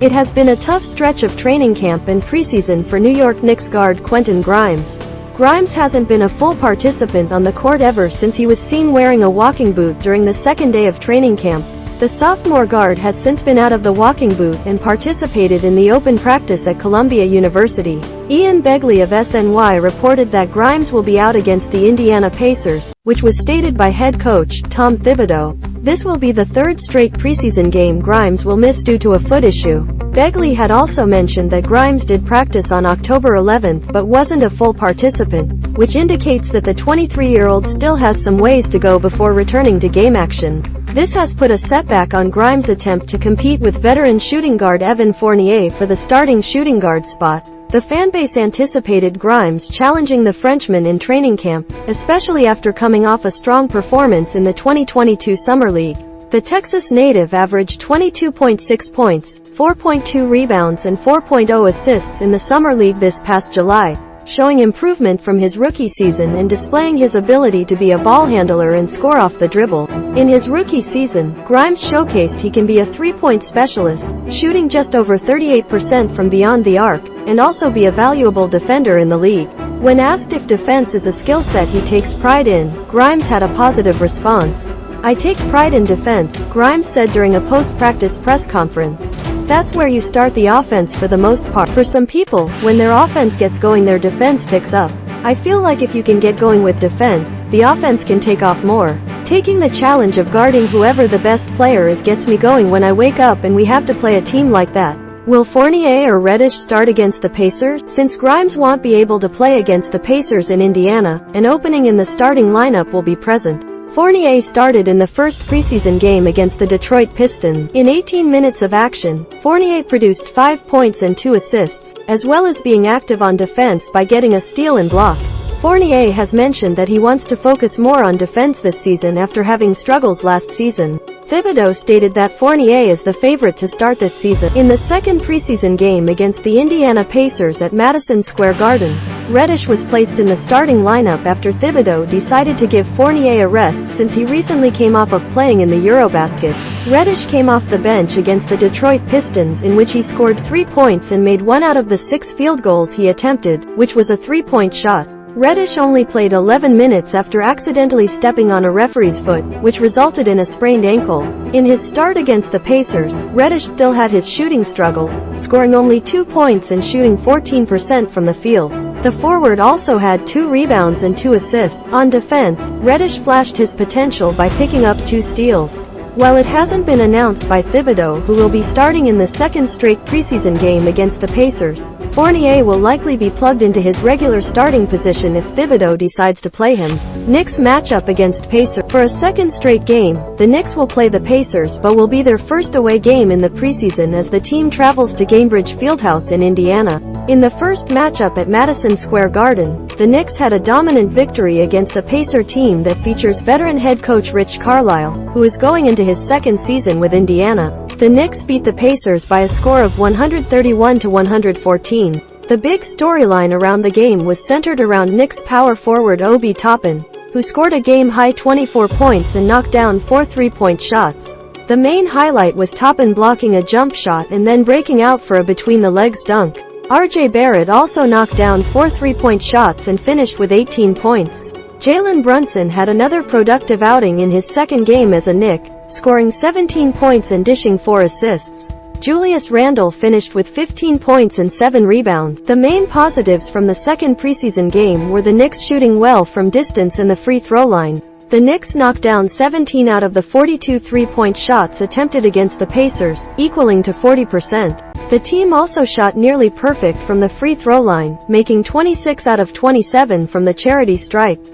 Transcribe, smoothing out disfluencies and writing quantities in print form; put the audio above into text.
It has been a tough stretch of training camp and preseason for New York Knicks guard Quentin Grimes. Grimes hasn't been a full participant on the court ever since he was seen wearing a walking boot during the second day of training camp. The sophomore guard has since been out of the walking boot and participated in the open practice at Columbia University. Begley of SNY reported that Grimes will be out against the Indiana Pacers, which was stated by head coach Tom Thibodeau. This will be the third straight preseason game Grimes will miss due to a foot issue. Begley had also mentioned that Grimes did practice on October 11th but wasn't a full participant, which indicates that the 23-year-old still has some ways to go before returning to game action. This has put a setback on Grimes' attempt to compete with veteran shooting guard Evan Fournier for the starting shooting guard spot. The fanbase anticipated Grimes challenging the Frenchman in training camp, especially after coming off a strong performance in the 2022 Summer League. The Texas native averaged 22.6 points, 4.2 rebounds and 4.0 assists in the Summer League this past July, showing improvement from his rookie season and displaying his ability to be a ball handler and score off the dribble. In his rookie season, Grimes showcased he can be a three-point specialist, shooting just over 38% from beyond the arc, and also be a valuable defender in the league. When asked if defense is a skill set he takes pride in, Grimes had a positive response. "I take pride in defense," Grimes said during a post-practice press conference. "That's where you start the offense for the most part. For some people, when their offense gets going their defense picks up. I feel like if you can get going with defense, the offense can take off more. Taking the challenge of guarding whoever the best player is gets me going when I wake up and we have to play a team like that." Will Fournier or Reddish start against the Pacers? Since Grimes won't be able to play against the Pacers in Indiana, an opening in the starting lineup will be present. Fournier started in the first preseason game against the Detroit Pistons. In 18 minutes of action, Fournier produced 5 points and 2 assists, as well as being active on defense by getting a steal and block. Fournier has mentioned that he wants to focus more on defense this season after having struggles last season. Thibodeau stated that Fournier is the favorite to start this season. In the second preseason game against the Indiana Pacers at Madison Square Garden, Reddish was placed in the starting lineup after Thibodeau decided to give Fournier a rest since he recently came off of playing in the EuroBasket. Reddish came off the bench against the Detroit Pistons in which he scored 3 points and made 1 out of the 6 field goals he attempted, which was a 3-point shot. Reddish only played 11 minutes after accidentally stepping on a referee's foot, which resulted in a sprained ankle. In his start against the Pacers, Reddish still had his shooting struggles, scoring only 2 points and shooting 14% from the field. The forward also had 2 rebounds and 2 assists. On defense, Reddish flashed his potential by picking up 2 steals. While it hasn't been announced by Thibodeau who will be starting in the second straight preseason game against the Pacers, Fournier will likely be plugged into his regular starting position if Thibodeau decides to play him. Knicks matchup against Pacers. For a second straight game, the Knicks will play the Pacers but will be their first away game in the preseason as the team travels to Gainbridge Fieldhouse in Indiana. In the first matchup at Madison Square Garden, the Knicks had a dominant victory against a Pacer team that features veteran head coach Rich Carlisle, who is going into his second season with Indiana. The Knicks beat the Pacers by a score of 131 to 114. The big storyline around the game was centered around Knicks power forward Obi Toppin, who scored a game-high 24 points and knocked down 4 three-point shots. The main highlight was Toppin blocking a jump shot and then breaking out for a between-the-legs dunk. Barrett also knocked down 4 three-point shots and finished with 18 points. Jalen Brunson had another productive outing in his second game as a Knick, scoring 17 points and dishing 4 assists. Julius Randle finished with 15 points and 7 rebounds. The main positives from the second preseason game were the Knicks shooting well from distance and the free throw line. The Knicks knocked down 17 out of the 42 three-point shots attempted against the Pacers, equaling to 40%. The team also shot nearly perfect from the free throw line, making 26 out of 27 from the charity stripe.